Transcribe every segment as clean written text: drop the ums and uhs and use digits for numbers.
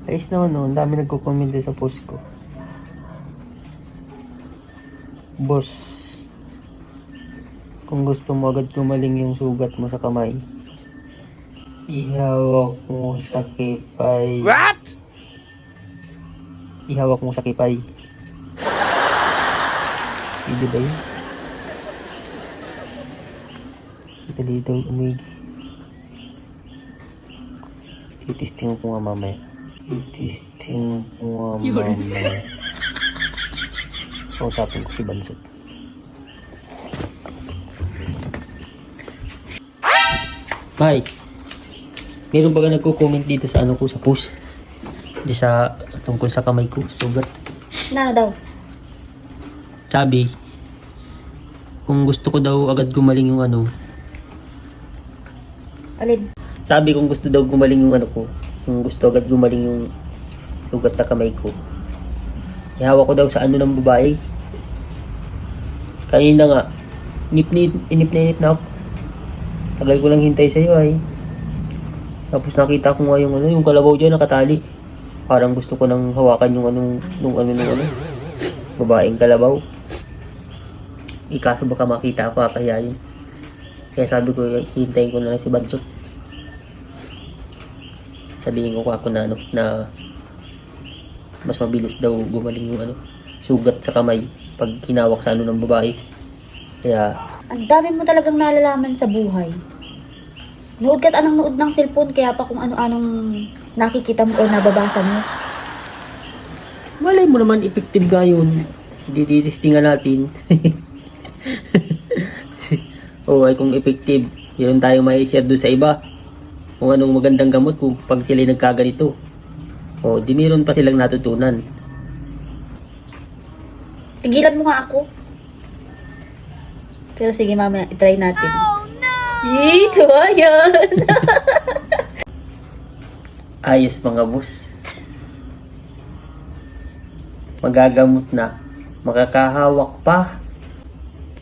Ayos naman no, ang dami nagko-comment sa post ko. Boss, kung gusto mo agad gumaling yung sugat mo sa kamay, ihawak mo sa kipay. What? Ihawak mo sa kipay. Pwede ba yun? Kita dito umigi. Titisting ko nga mamaya. Titisting ko nga mamaya. Kausapin ko si Bansot. Bye. Meron ba ka nagko-comment dito sa ano ko sa post? Di sa tungkol sa kamay ko, sugat. Na daw. Sabi, kung gusto ko daw agad gumaling yung ano. Alin? Sabi kung gusto daw gumaling yung ano ko. Kung gusto agad gumaling yung sugat sa kamay ko. Ihawak ko daw sa ano ng babae. Kanina nga, inip na ako. Tagal ko lang hintay sa'yo ay. Tapos nakita ko nga yung ano, yung kalabaw dyan nakatali. Parang gusto ko nang hawakan yung nung babaeng kalabaw. Ikaso baka makita ako, kaya yun. Kaya sabi ko, hintayin ko na lang si Bansot. Sabihin ko ako na na mas mabilis daw gumaling yung sugat sa kamay pag hinawak sa ng babae. Kaya, Ang dami mo talagang nalalaman sa buhay. Nood ka't anong nood ng cellphone, kaya pa kung ano-anong nakikita mo o nababasa mo. malay mo naman effective ga yun. Hindi titistingan natin. O ay kung effective, yun tayo may share doon sa iba. Kung anong magandang gamot kung pag sila nagkaganito. O di meron pa silang natutunan. Tigilan mo nga ako. Pero sige mamaya, itry natin. Oh no! Ito, ayan! Ayos mga boss. Magagamot na. Makakahawak pa.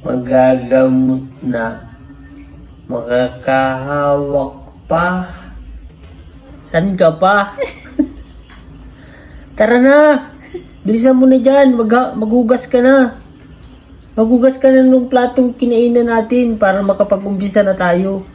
Magagamot na. Makakahawak pa. San ka pa? Tara na. Bilisan mo na dyan. Maghugas ka na. Maghugas ka na nung platong kinainan natin para makapag-umpisa na tayo.